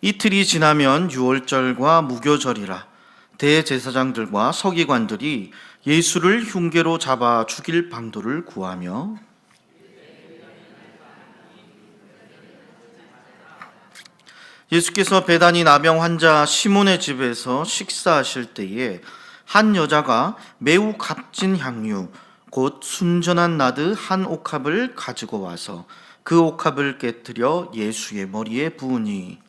이틀이 지나면 유월절과 무교절이라 대제사장들과 서기관들이 예수를 흉계로 잡아 죽일 방도를 구하며 예수께서 베다니 나병 환자 시몬의 집에서 식사하실 때에 한 여자가 매우 값진 향유 곧 순전한 나드 한 옥합을 가지고 와서 그 옥합을 깨뜨려 예수의 머리에 부으니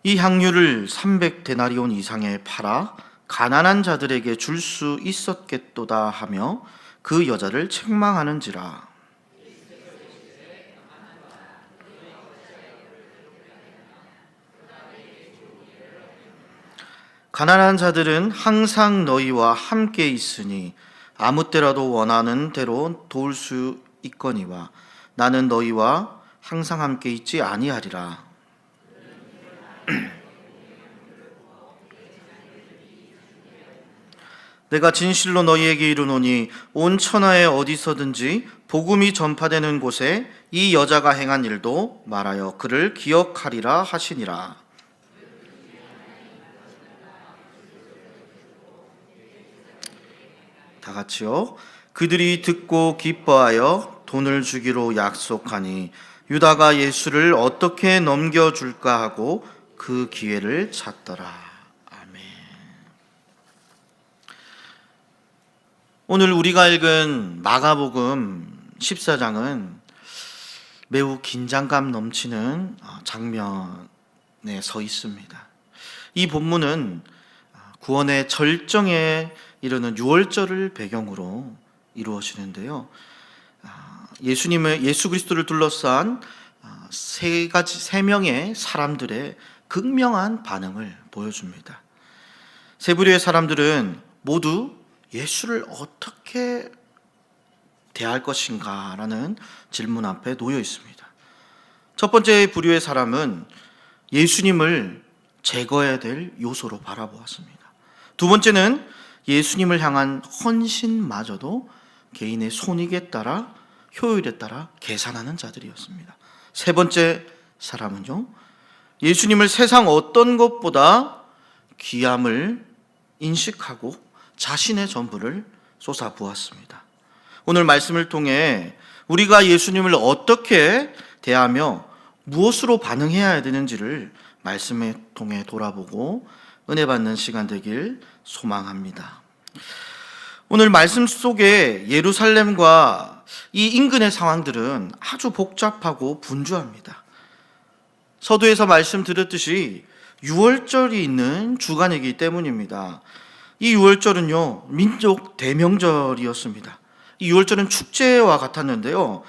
이 향유를 300데나리온 이상에 팔아 가난한 자들에게 줄 수 있었겠도다 하며 그 여자를 책망하는지라. 가난한 자들은 항상 너희와 함께 있으니 아무 때라도 원하는 대로 도울 수 있거니와 나는 너희와 항상 함께 있지 아니하리라. 내가 진실로 너희에게 이르노니 온 천하에 어디서든지 복음이 전파되는 곳에 이 여자가 행한 일도 말하여 그를 기억하리라 하시니라. 다 같이요. 그들이 듣고 기뻐하여 돈을 주기로 약속하니 유다가 예수를 어떻게 넘겨줄까 하고 그 기회를 찾더라. 오늘 우리가 읽은 마가복음 14장은 매우 긴장감 넘치는 장면에 서 있습니다. 이 본문은 구원의 절정에 이르는 유월절을 배경으로 이루어지는데요. 예수 그리스도를 둘러싼 세 명의 사람들의 극명한 반응을 보여줍니다. 세 부류의 사람들은 모두 예수를 어떻게 대할 것인가라는 질문 앞에 놓여 있습니다. 첫 번째 부류의 사람은 예수님을 제거해야 될 요소로 바라보았습니다. 두 번째는 예수님을 향한 헌신마저도 개인의 손익에 따라 효율에 따라 계산하는 자들이었습니다. 세 번째 사람은요, 예수님을 세상 어떤 것보다 귀함을 인식하고 자신의 전부를 쏟아부었습니다. 오늘 말씀을 통해 우리가 예수님을 어떻게 대하며 무엇으로 반응해야 되는지를 말씀을 통해 돌아보고 은혜 받는 시간 되길 소망합니다. 오늘 말씀 속에 예루살렘과 이 인근의 상황들은 아주 복잡하고 분주합니다. 서두에서 말씀드렸듯이 유월절이 있는 주간이기 때문입니다. 이 유월절은요, 민족 대명절이었습니다. 이 유월절은 축제와 같았는데요.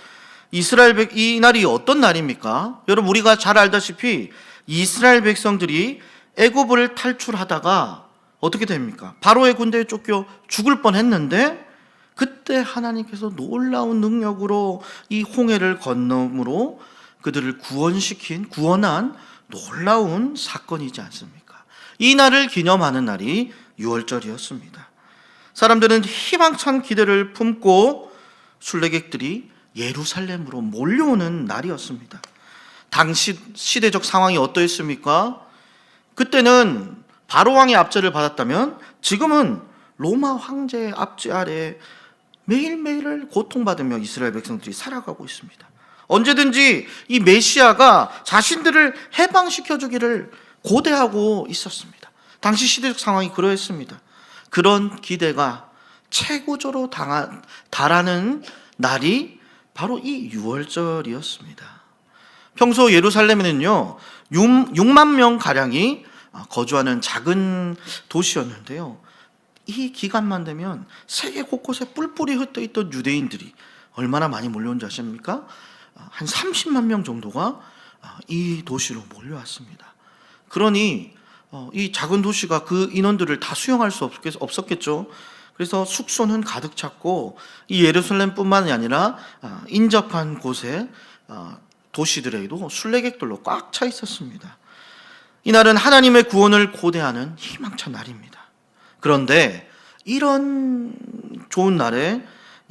이 날이 어떤 날입니까? 여러분, 우리가 잘 알다시피 이스라엘 백성들이 애굽을 탈출하다가 어떻게 됩니까? 바로의 군대에 쫓겨 죽을 뻔했는데 그때 하나님께서 놀라운 능력으로 이 홍해를 건너므로 그들을 구원한 놀라운 사건이지 않습니까? 이 날을 기념하는 날이 유월절이었습니다. 사람들은 희망찬 기대를 품고 순례객들이 예루살렘으로 몰려오는 날이었습니다. 당시 시대적 상황이 어떠했습니까? 그때는 바로 왕의 압제를 받았다면 지금은 로마 황제의 압제 아래 매일매일을 고통받으며 이스라엘 백성들이 살아가고 있습니다. 언제든지 이 메시아가 자신들을 해방시켜 주기를 고대하고 있었습니다. 당시 시대적 상황이 그러했습니다. 그런 기대가 최고조로 달하는 날이 바로 이 유월절이었습니다. 평소 예루살렘에는요 6만 명 가량이 거주하는 작은 도시였는데요, 이 기간만 되면 세계 곳곳에 뿔뿔이 흩어있던 유대인들이 얼마나 많이 몰려온지 아십니까? 한 30만 명 정도가 이 도시로 몰려왔습니다. 그러니 이 작은 도시가 그 인원들을 다 수용할 수 없었겠죠. 그래서 숙소는 가득 찼고 이 예루살렘뿐만이 아니라 인접한 곳에 도시들에도 순례객들로 꽉 차 있었습니다. 이날은 하나님의 구원을 고대하는 희망찬 날입니다. 그런데 이런 좋은 날에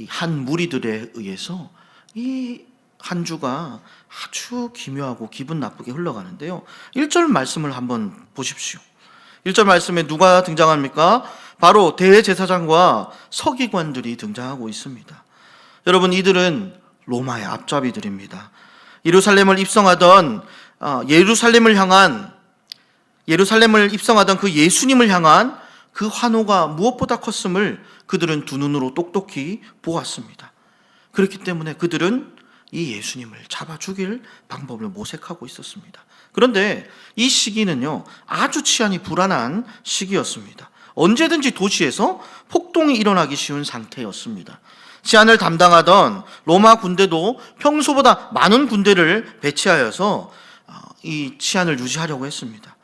한 무리들에 의해서 이 한 주가 아주 기묘하고 기분 나쁘게 흘러가는데요. 1절 말씀을 한번 보십시오. 1절 말씀에 누가 등장합니까? 바로 대제사장과 서기관들이 등장하고 있습니다. 여러분, 이들은 로마의 앞잡이들입니다. 예루살렘을 입성하던 예루살렘을 입성하던 그 예수님을 향한 그 환호가 무엇보다 컸음을 그들은 두 눈으로 똑똑히 보았습니다. 그렇기 때문에 그들은 이 예수님을 잡아 죽일 방법을 모색하고 있었습니다. 그런데 이 시기는요, 아주 치안이 불안한 시기였습니다. 언제든지 도시에서 폭동이 일어나기 쉬운 상태였습니다. 치안을 담당하던 로마 군대도 평소보다 많은 군대를 배치하여서 이 치안을 유지하려고 했습니다.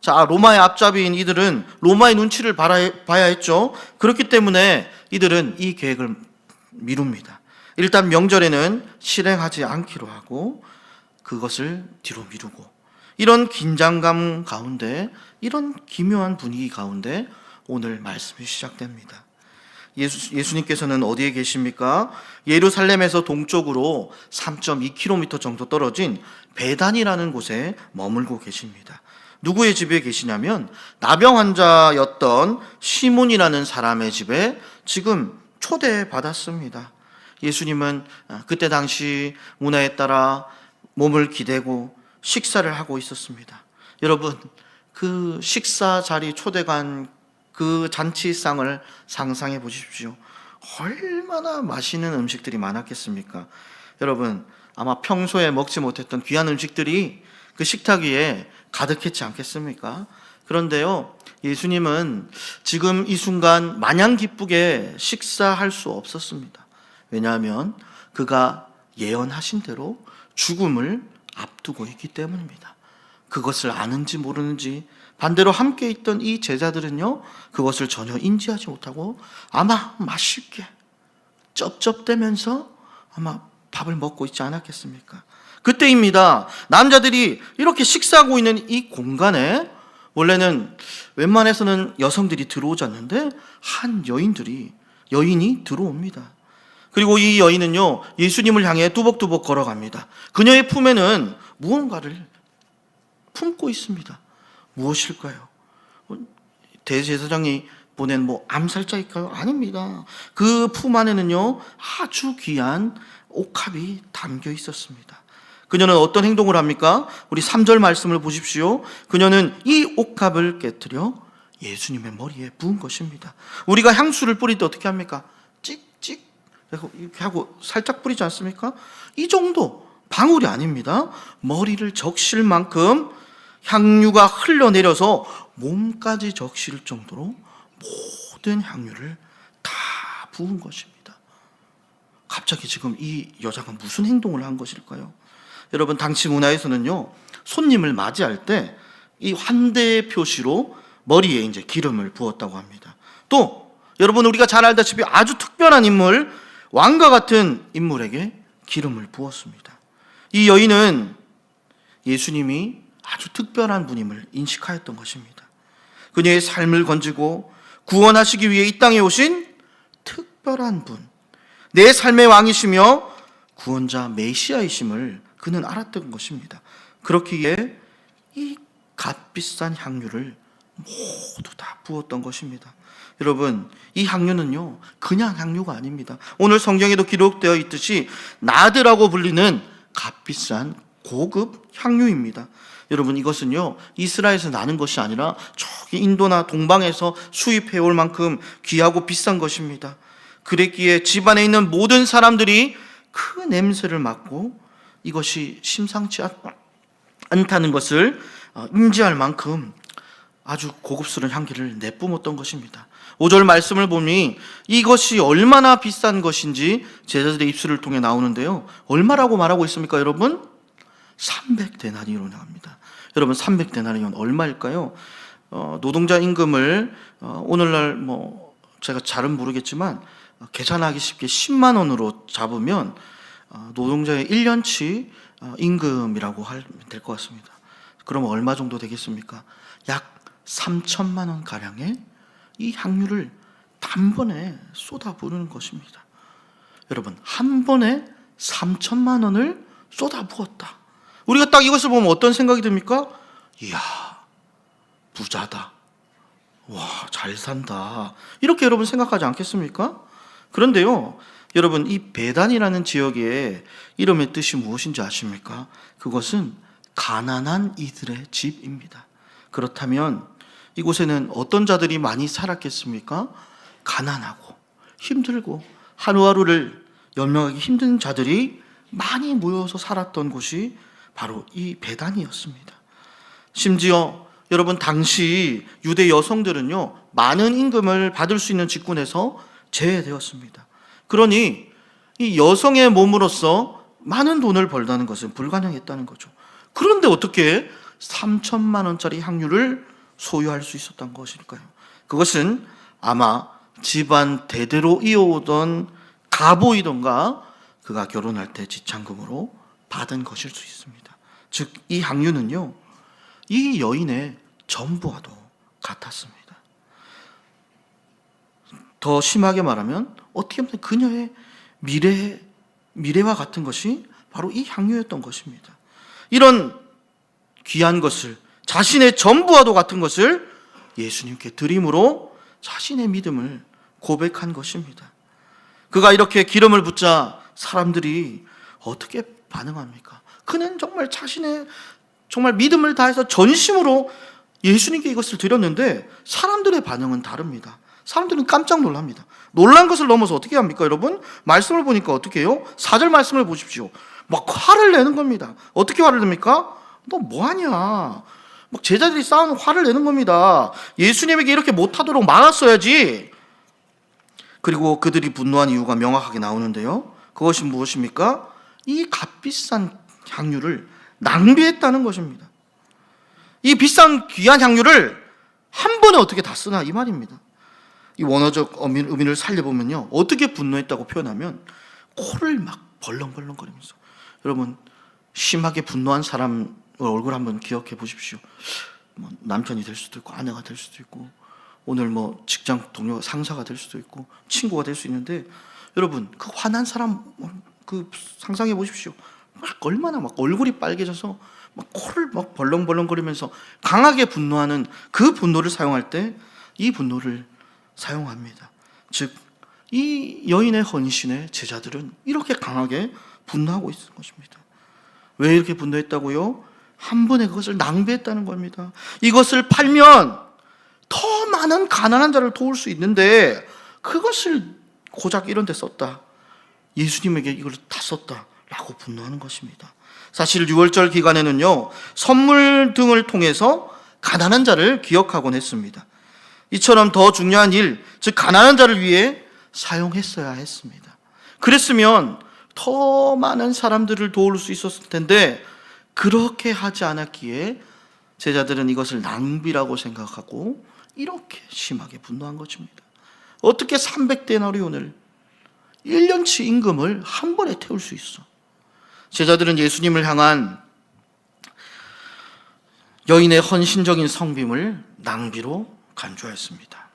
자, 로마의 앞잡이인 이들은 로마의 눈치를 봐야 했죠. 그렇기 때문에 이들은 이 계획을 미룹니다. 일단 명절에는 실행하지 않기로 하고 그것을 뒤로 미루고, 이런 긴장감 가운데, 이런 기묘한 분위기 가운데 오늘 말씀이 시작됩니다. 예수님께서는 어디에 계십니까? 예루살렘에서 동쪽으로 3.2km 정도 떨어진 베단이라는 곳에 머물고 계십니다. 누구의 집에 계시냐면 나병 환자였던 시몬이라는 사람의 집에 지금 초대받았습니다. 예수님은 그때 당시 문화에 따라 몸을 기대고 식사를 하고 있었습니다. 여러분, 그 식사 자리 초대간 그 잔치상을 상상해 보십시오. 얼마나 맛있는 음식들이 많았겠습니까? 여러분, 아마 평소에 먹지 못했던 귀한 음식들이 그 식탁 위에 가득했지 않겠습니까? 그런데요, 예수님은 지금 이 순간 마냥 기쁘게 식사할 수 없었습니다. 왜냐하면 그가 예언하신 대로 죽음을 앞두고 있기 때문입니다. 그것을 아는지 모르는지 반대로 함께 있던 이 제자들은요, 그것을 전혀 인지하지 못하고 아마 맛있게 쩝쩝대면서 아마 밥을 먹고 있지 않았겠습니까? 그때입니다. 남자들이 이렇게 식사하고 있는 이 공간에 원래는 웬만해서는 여성들이 들어오지 않는데 한 여인이 들어옵니다. 그리고 이 여인은요, 예수님을 향해 두벅두벅 걸어갑니다. 그녀의 품에는 무언가를 품고 있습니다. 무엇일까요? 대제사장이 보낸 암살자일까요? 아닙니다. 그 품 안에는요, 아주 귀한 옥합이 담겨 있었습니다. 그녀는 어떤 행동을 합니까? 우리 3절 말씀을 보십시오. 그녀는 이 옥합을 깨트려 예수님의 머리에 부은 것입니다. 우리가 향수를 뿌릴 때 어떻게 합니까? 찍찍 이렇게 하고 살짝 뿌리지 않습니까? 이 정도, 방울이 아닙니다. 머리를 적실 만큼 향유가 흘러내려서 몸까지 적실 정도로 모든 향유를 다 부은 것입니다. 갑자기 지금 이 여자가 무슨 행동을 한 것일까요? 여러분, 당시 문화에서는요, 손님을 맞이할 때 이 환대의 표시로 머리에 이제 기름을 부었다고 합니다. 또 여러분, 우리가 잘 알다시피 아주 특별한 인물, 왕과 같은 인물에게 기름을 부었습니다. 이 여인은 예수님이 아주 특별한 분임을 인식하였던 것입니다. 그녀의 삶을 건지고 구원하시기 위해 이 땅에 오신 특별한 분, 내 삶의 왕이시며 구원자 메시아이심을 그는 알았던 것입니다. 그렇기에 이 값비싼 향유를 모두 다 부었던 것입니다. 여러분, 이 향유는요, 그냥 향유가 아닙니다. 오늘 성경에도 기록되어 있듯이 나드라고 불리는 값비싼 고급 향유입니다. 여러분, 이것은요, 이스라엘에서 나는 것이 아니라 저기 인도나 동방에서 수입해 올 만큼 귀하고 비싼 것입니다. 그랬기에 집안에 있는 모든 사람들이 그 냄새를 맡고 이것이 심상치 않다는 것을 인지할 만큼 아주 고급스러운 향기를 내뿜었던 것입니다. 5절 말씀을 보니 이것이 얼마나 비싼 것인지 제자들의 입술을 통해 나오는데요, 얼마라고 말하고 있습니까? 여러분, 300데나리온이라고 합니다. 여러분, 300데나리온 얼마일까요? 노동자 임금을 오늘날 제가 잘은 모르겠지만 계산하기 쉽게 10만 원으로 잡으면 노동자의 1년치 임금이라고 하면 될 것 같습니다. 그러면 얼마 정도 되겠습니까? 약 3천만 원 가량의 이 향유를 단번에 쏟아 부르는 것입니다. 여러분, 한 번에 3천만 원을 쏟아부었다. 우리가 딱 이것을 보면 어떤 생각이 듭니까? 이야, 부자다. 와, 잘 산다. 이렇게 여러분 생각하지 않겠습니까? 그런데요, 여러분, 이 베단이라는 지역의 이름의 뜻이 무엇인지 아십니까? 그것은 가난한 이들의 집입니다. 그렇다면 이곳에는 어떤 자들이 많이 살았겠습니까? 가난하고 힘들고 하루하루를 연명하기 힘든 자들이 많이 모여서 살았던 곳이 바로 이 베단이었습니다. 심지어 여러분, 당시 유대 여성들은요, 많은 임금을 받을 수 있는 직군에서 제외되었습니다. 그러니 이 여성의 몸으로서 많은 돈을 벌다는 것은 불가능했다는 거죠. 그런데 어떻게 3천만 원짜리 향유를 소유할 수 있었던 것일까요? 그것은 아마 집안 대대로 이어오던 가보이던가 그가 결혼할 때 지참금으로 받은 것일 수 있습니다. 즉, 이 향유는요, 이 여인의 전부와도 같았습니다. 더 심하게 말하면 어떻게 보면 그녀의 미래와 같은 것이 바로 이 향유였던 것입니다. 이런 귀한 것을, 자신의 전부와도 같은 것을 예수님께 드림으로 자신의 믿음을 고백한 것입니다. 그가 이렇게 기름을 붓자 사람들이 어떻게 반응합니까? 그는 정말 자신의 믿음을 다해서 전심으로 예수님께 이것을 드렸는데 사람들의 반응은 다릅니다. 사람들은 깜짝 놀랍니다. 놀란 것을 넘어서 어떻게 합니까, 여러분? 말씀을 보니까 어떻게 해요? 4절 말씀을 보십시오. 막 화를 내는 겁니다. 어떻게 화를 냅니까? 너 뭐하냐? 막 제자들이 싸우는 화를 내는 겁니다. 예수님에게 이렇게 못하도록 막았어야지. 그리고 그들이 분노한 이유가 명확하게 나오는데요, 그것이 무엇입니까? 이 값비싼 향유를 낭비했다는 것입니다. 이 비싼 귀한 향유를 한 번에 어떻게 다 쓰나, 이 말입니다. 이 원어적 의미를 살려보면요, 어떻게 분노했다고 표현하면 코를 막 벌렁벌렁거리면서, 여러분, 심하게 분노한 사람 얼굴 한번 기억해 보십시오. 남편이 될 수도 있고 아내가 될 수도 있고 오늘 직장 동료 상사가 될 수도 있고 친구가 될 수 있는데, 여러분, 그 화난 사람 그 상상해 보십시오. 얼마나 얼굴이 빨개져서 코를 벌렁벌렁거리면서 강하게 분노하는 그 분노를 사용할 때 이 분노를 사용합니다. 즉, 이 여인의 헌신에 제자들은 이렇게 강하게 분노하고 있는 것입니다. 왜 이렇게 분노했다고요? 한 번에 그것을 낭비했다는 겁니다. 이것을 팔면 더 많은 가난한 자를 도울 수 있는데 그것을 고작 이런 데 썼다. 예수님에게 이걸 다 썼다라고 분노하는 것입니다. 사실 6월절 기간에는요, 선물 등을 통해서 가난한 자를 기억하곤 했습니다. 이처럼 더 중요한 일, 즉 가난한 자를 위해 사용했어야 했습니다. 그랬으면 더 많은 사람들을 도울 수 있었을 텐데 그렇게 하지 않았기에 제자들은 이것을 낭비라고 생각하고 이렇게 심하게 분노한 것입니다. 어떻게 300데나리온을 1년치 임금을 한 번에 태울 수 있어? 제자들은 예수님을 향한 여인의 헌신적인 성빔을 낭비로 간주하였습니다.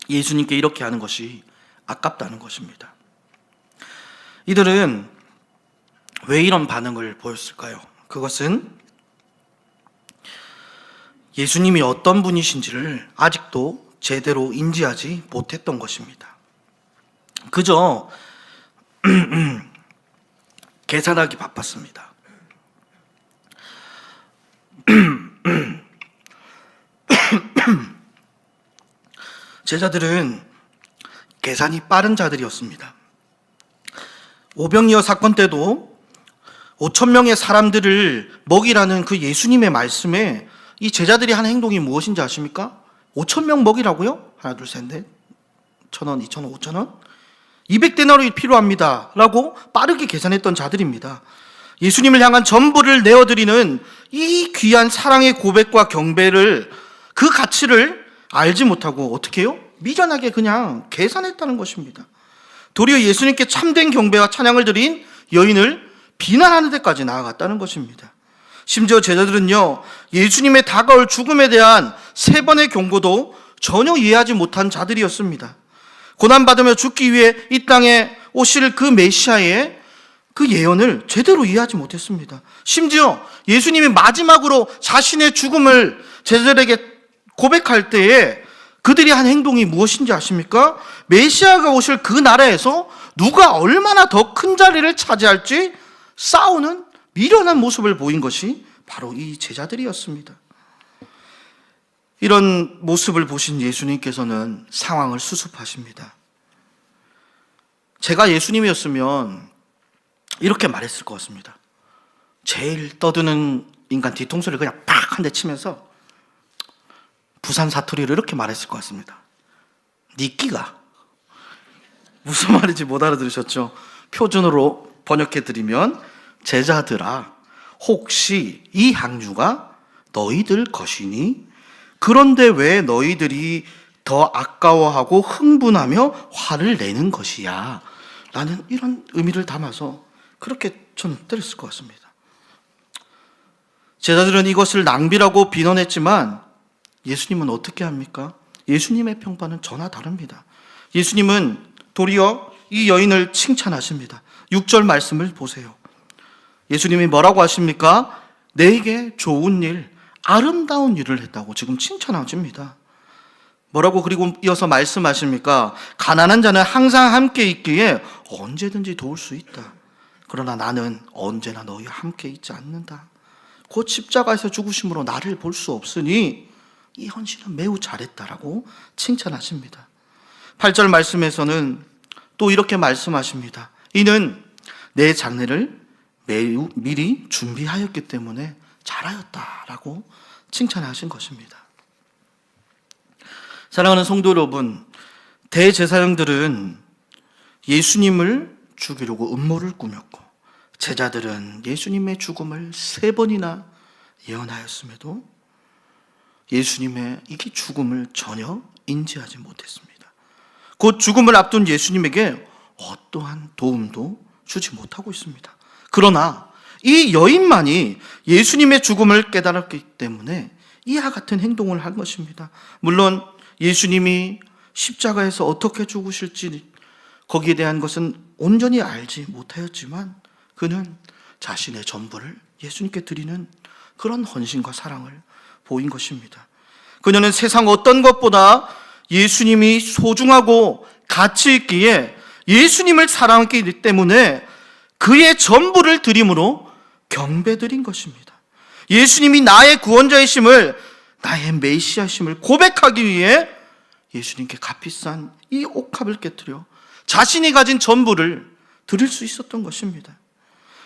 예수님께 이렇게 하는 것이 아깝다는 것입니다. 이들은 왜 이런 반응을 보였을까요? 그것은 예수님이 어떤 분이신지를 아직도 제대로 인지하지 못했던 것입니다. 그저 계산하기 바빴습니다. 제자들은 계산이 빠른 자들이었습니다. 오병이어 사건 때도 5,000명의 사람들을 먹이라는 그 예수님의 말씀에 이 제자들이 하는 행동이 무엇인지 아십니까? 5,000명 먹이라고요? 하나, 둘, 셋, 넷. 1,000원, 2,000원, 5,000원? 200데나리온이 필요합니다 라고 빠르게 계산했던 자들입니다. 예수님을 향한 전부를 내어드리는 이 귀한 사랑의 고백과 경배를, 그 가치를 알지 못하고 어떻게 해요? 미련하게 그냥 계산했다는 것입니다. 도리어 예수님께 참된 경배와 찬양을 드린 여인을 비난하는 데까지 나아갔다는 것입니다. 심지어 제자들은요, 예수님의 다가올 죽음에 대한 3번의 경고도 전혀 이해하지 못한 자들이었습니다. 고난받으며 죽기 위해 이 땅에 오실 그 메시아의 그 예언을 제대로 이해하지 못했습니다. 심지어 예수님이 마지막으로 자신의 죽음을 제자들에게 고백할 때에 그들이 한 행동이 무엇인지 아십니까? 메시아가 오실 그 나라에서 누가 얼마나 더 큰 자리를 차지할지 싸우는 미련한 모습을 보인 것이 바로 이 제자들이었습니다. 이런 모습을 보신 예수님께서는 상황을 수습하십니다. 제가 예수님이었으면 이렇게 말했을 것 같습니다. 제일 떠드는 인간 뒤통수를 그냥 팍 한 대 치면서 부산 사투리로 이렇게 말했을 것 같습니다. 니 끼가. 무슨 말인지 못 알아들으셨죠? 표준어로 번역해드리면, 제자들아, 혹시 이 향유가 너희들 것이니? 그런데 왜 너희들이 더 아까워하고 흥분하며 화를 내는 것이야? 라는 이런 의미를 담아서 그렇게 저는 때렸을 것 같습니다. 제자들은 이것을 낭비라고 비난했지만 예수님은 어떻게 합니까? 예수님의 평판은 전혀 다릅니다. 예수님은 도리어 이 여인을 칭찬하십니다. 6절 말씀을 보세요. 예수님이 뭐라고 하십니까? 내게 좋은 일, 아름다운 일을 했다고 지금 칭찬하십니다. 뭐라고 그리고 이어서 말씀하십니까? 가난한 자는 항상 함께 있기에 언제든지 도울 수 있다. 그러나 나는 언제나 너희와 함께 있지 않는다. 곧 십자가에서 죽으심으로 나를 볼 수 없으니 이 헌신은 매우 잘했다라고 칭찬하십니다. 8절 말씀에서는 또 이렇게 말씀하십니다. 이는 내 장례를 매우 미리 준비하였기 때문에 잘하였다라고 칭찬하신 것입니다. 사랑하는 성도 여러분, 대제사장들은 예수님을 죽이려고 음모를 꾸몄고 제자들은 예수님의 죽음을 3번이나 예언하였음에도 예수님의 이 죽음을 전혀 인지하지 못했습니다. 곧 죽음을 앞둔 예수님에게 어떠한 도움도 주지 못하고 있습니다. 그러나 이 여인만이 예수님의 죽음을 깨달았기 때문에 이와 같은 행동을 한 것입니다. 물론 예수님이 십자가에서 어떻게 죽으실지 거기에 대한 것은 온전히 알지 못하였지만 그는 자신의 전부를 예수님께 드리는 그런 헌신과 사랑을 보인 것입니다. 그녀는 세상 어떤 것보다 예수님이 소중하고 가치 있기에 예수님을 사랑했기 때문에 그의 전부를 드림으로 경배드린 것입니다. 예수님이 나의 구원자이심을, 나의 메시아심을 고백하기 위해 예수님께 값비싼 이 옥합을 깨뜨려 자신이 가진 전부를 드릴 수 있었던 것입니다.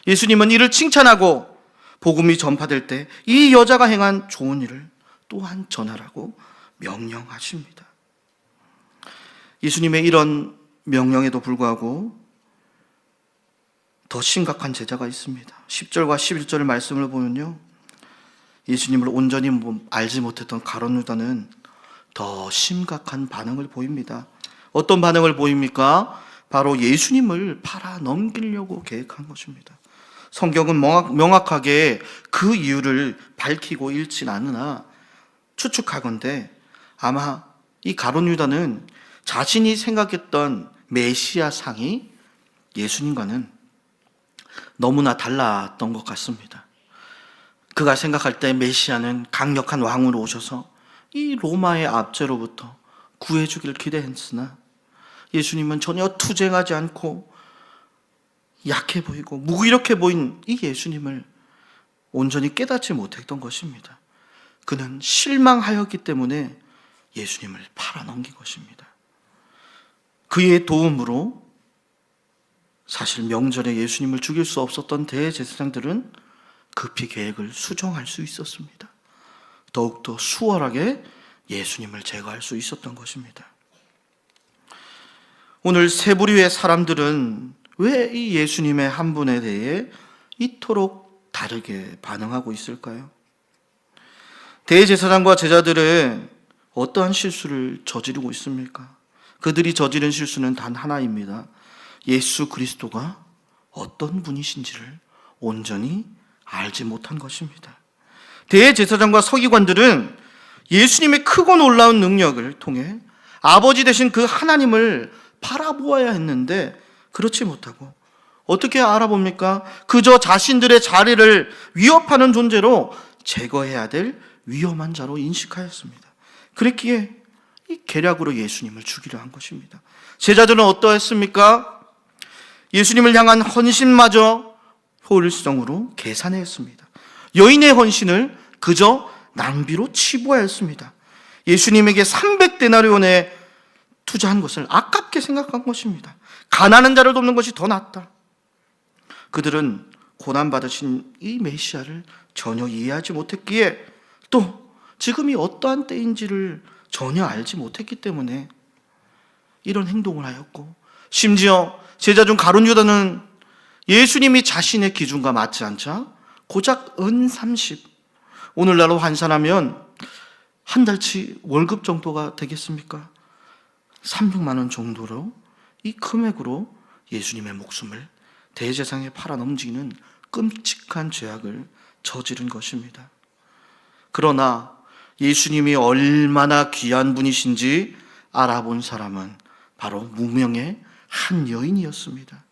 예수님은 이를 칭찬하고 복음이 전파될 때 이 여자가 행한 좋은 일을 또한 전하라고 명령하십니다. 예수님의 이런 명령에도 불구하고 더 심각한 제자가 있습니다. 10절과 11절의 말씀을 보면요, 예수님을 온전히 알지 못했던 가룟 유다는 더 심각한 반응을 보입니다. 어떤 반응을 보입니까? 바로 예수님을 팔아 넘기려고 계획한 것입니다. 성경은 명확하게 그 이유를 밝히고 읽진 않으나 추측하건대 아마 이 가룟 유다는 자신이 생각했던 메시아 상이 예수님과는 너무나 달랐던 것 같습니다. 그가 생각할 때 메시아는 강력한 왕으로 오셔서 이 로마의 압제로부터 구해주길 기대했으나 예수님은 전혀 투쟁하지 않고 약해 보이고 무기력해 보인 이 예수님을 온전히 깨닫지 못했던 것입니다. 그는 실망하였기 때문에 예수님을 팔아넘긴 것입니다. 그의 도움으로 사실 명절에 예수님을 죽일 수 없었던 대제사장들은 급히 계획을 수정할 수 있었습니다. 더욱더 수월하게 예수님을 제거할 수 있었던 것입니다. 오늘 세 부류의 사람들은 왜 이 예수님의 한 분에 대해 이토록 다르게 반응하고 있을까요? 대제사장과 제자들은 어떠한 실수를 저지르고 있습니까? 그들이 저지른 실수는 단 하나입니다. 예수 그리스도가 어떤 분이신지를 온전히 알지 못한 것입니다. 대제사장과 서기관들은 예수님의 크고 놀라운 능력을 통해 아버지 되신 그 하나님을 바라보아야 했는데 그렇지 못하고 어떻게 알아봅니까? 그저 자신들의 자리를 위협하는 존재로 제거해야 될 위험한 자로 인식하였습니다. 그랬기에 이 계략으로 예수님을 죽이려 한 것입니다. 제자들은 어떠했습니까? 예수님을 향한 헌신마저 효율성으로 계산했습니다. 여인의 헌신을 그저 낭비로 치부하였습니다. 예수님에게 300데나리온에 투자한 것을 아깝게 생각한 것입니다. 가난한 자를 돕는 것이 더 낫다. 그들은 고난받으신 이 메시아를 전혀 이해하지 못했기에, 또 지금이 어떠한 때인지를 전혀 알지 못했기 때문에 이런 행동을 하였고, 심지어 제자 중 가룟 유다는 예수님이 자신의 기준과 맞지 않자 고작 은 30, 오늘날로 환산하면 한 달치 월급 정도가 되겠습니까? 300만 원 정도로 이 금액으로 예수님의 목숨을 대제사장에 팔아넘기는 끔찍한 죄악을 저지른 것입니다. 그러나 예수님이 얼마나 귀한 분이신지 알아본 사람은 바로 무명의 한 여인이었습니다.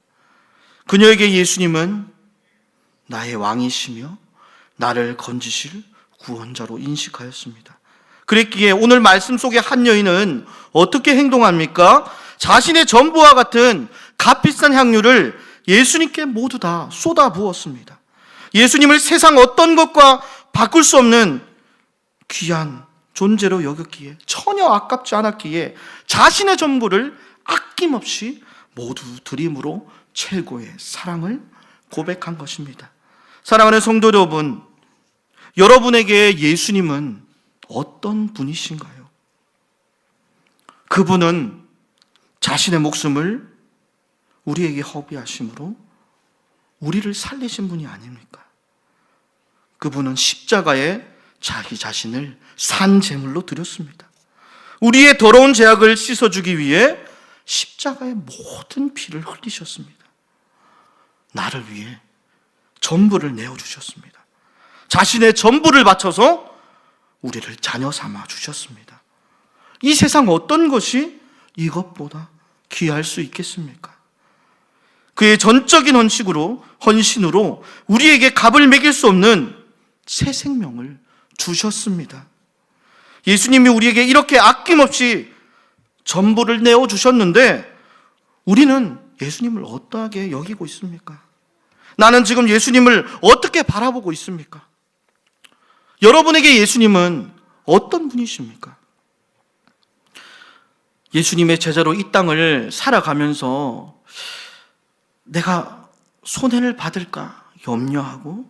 그녀에게 예수님은 나의 왕이시며 나를 건지실 구원자로 인식하였습니다. 그랬기에 오늘 말씀 속의 한 여인은 어떻게 행동합니까? 자신의 전부와 같은 값비싼 향유를 예수님께 모두 다 쏟아부었습니다. 예수님을 세상 어떤 것과 바꿀 수 없는 귀한 존재로 여겼기에, 전혀 아깝지 않았기에 자신의 전부를 아낌없이 모두 드림으로 최고의 사랑을 고백한 것입니다. 사랑하는 성도 여러분, 여러분에게 예수님은 어떤 분이신가요? 그분은 자신의 목숨을 우리에게 허비하심으로 우리를 살리신 분이 아닙니까? 그분은 십자가에 자기 자신을 산 제물로 드렸습니다. 우리의 더러운 죄악을 씻어주기 위해 십자가의 모든 피를 흘리셨습니다. 나를 위해 전부를 내어주셨습니다. 자신의 전부를 바쳐서 우리를 자녀 삼아 주셨습니다. 이 세상 어떤 것이 이것보다 귀할 수 있겠습니까? 그의 전적인 헌신으로 우리에게 값을 매길 수 없는 새 생명을 주셨습니다. 예수님이 우리에게 이렇게 아낌없이 전부를 내어주셨는데 우리는 예수님을 어떠하게 여기고 있습니까? 나는 지금 예수님을 어떻게 바라보고 있습니까? 여러분에게 예수님은 어떤 분이십니까? 예수님의 제자로 이 땅을 살아가면서 내가 손해를 받을까 염려하고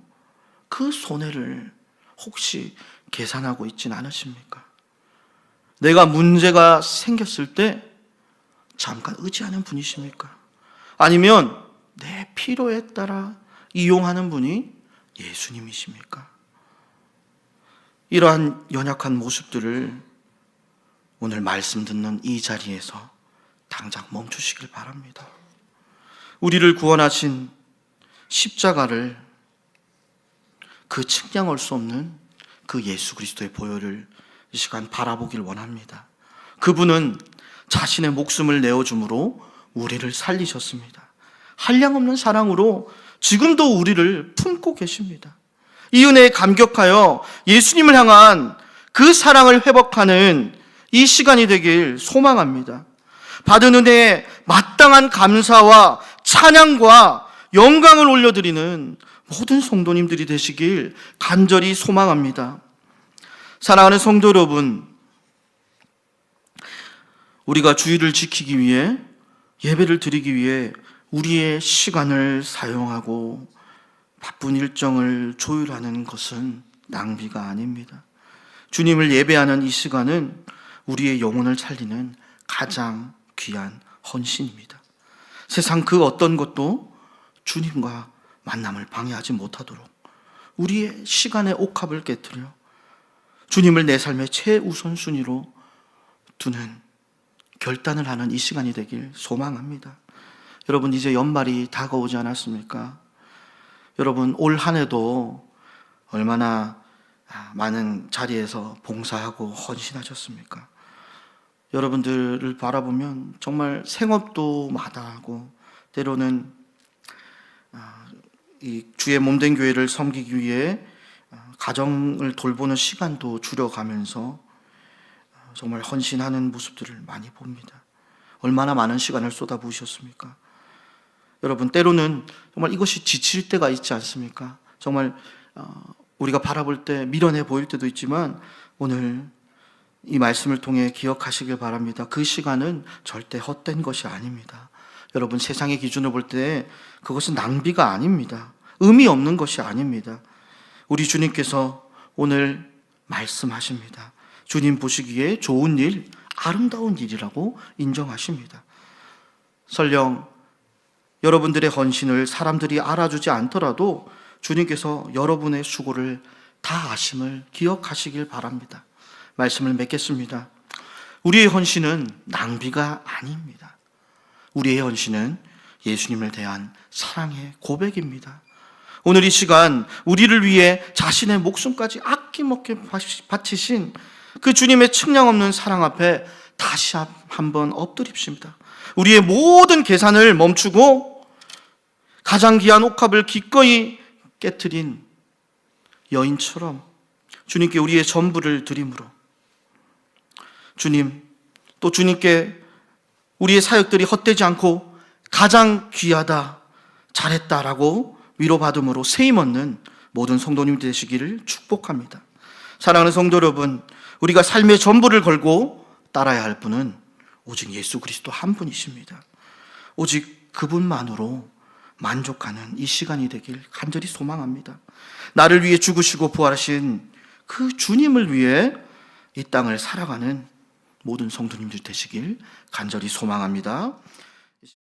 그 손해를 혹시 계산하고 있진 않으십니까? 내가 문제가 생겼을 때 잠깐 의지하는 분이십니까? 아니면 내 필요에 따라 이용하는 분이 예수님이십니까? 이러한 연약한 모습들을 오늘 말씀 듣는 이 자리에서 당장 멈추시길 바랍니다. 우리를 구원하신 십자가를, 그 측량할 수 없는 그 예수 그리스도의 보혈을 이 시간 바라보길 원합니다. 그분은 자신의 목숨을 내어줌으로 우리를 살리셨습니다. 한량없는 사랑으로 지금도 우리를 품고 계십니다. 이 은혜에 감격하여 예수님을 향한 그 사랑을 회복하는 이 시간이 되길 소망합니다. 받은 은혜에 마땅한 감사와 찬양과 영광을 올려드리는 모든 성도님들이 되시길 간절히 소망합니다. 사랑하는 성도 여러분, 우리가 주의를 지키기 위해, 예배를 드리기 위해 우리의 시간을 사용하고 바쁜 일정을 조율하는 것은 낭비가 아닙니다. 주님을 예배하는 이 시간은 우리의 영혼을 살리는 가장 귀한 헌신입니다. 세상 그 어떤 것도 주님과 만남을 방해하지 못하도록 우리의 시간의 옥합을 깨뜨려 주님을 내 삶의 최우선순위로 두는 결단을 하는 이 시간이 되길 소망합니다. 여러분, 이제 연말이 다가오지 않았습니까? 여러분, 올 한 해도 얼마나 많은 자리에서 봉사하고 헌신하셨습니까? 여러분들을 바라보면 정말 생업도 마다하고 때로는 이 주의 몸된 교회를 섬기기 위해 가정을 돌보는 시간도 줄여가면서 정말 헌신하는 모습들을 많이 봅니다. 얼마나 많은 시간을 쏟아부으셨습니까? 여러분, 때로는 정말 이것이 지칠 때가 있지 않습니까? 정말 우리가 바라볼 때 미련해 보일 때도 있지만 오늘 이 말씀을 통해 기억하시길 바랍니다. 그 시간은 절대 헛된 것이 아닙니다. 여러분, 세상의 기준으로 볼 때 그것은 낭비가 아닙니다. 의미 없는 것이 아닙니다. 우리 주님께서 오늘 말씀하십니다. 주님 보시기에 좋은 일, 아름다운 일이라고 인정하십니다. 설령 여러분들의 헌신을 사람들이 알아주지 않더라도 주님께서 여러분의 수고를 다 아심을 기억하시길 바랍니다. 말씀을 맺겠습니다. 우리의 헌신은 낭비가 아닙니다. 우리의 헌신은 예수님을 대한 사랑의 고백입니다. 오늘 이 시간 우리를 위해 자신의 목숨까지 아낌없게 바치신 그 주님의 측량 없는 사랑 앞에 다시 한번 엎드립시다. 우리의 모든 계산을 멈추고 가장 귀한 옥합을 기꺼이 깨트린 여인처럼 주님께 우리의 전부를 드림으로 주님, 또 주님께 우리의 사역들이 헛되지 않고 가장 귀하다, 잘했다라고 위로받음으로 세임 얻는 모든 성도님 되시기를 축복합니다. 사랑하는 성도 여러분, 우리가 삶의 전부를 걸고 따라야 할 분은 오직 예수 그리스도 한 분이십니다. 오직 그분만으로 만족하는 이 시간이 되길 간절히 소망합니다. 나를 위해 죽으시고 부활하신 그 주님을 위해 이 땅을 살아가는 모든 성도님들 되시길 간절히 소망합니다.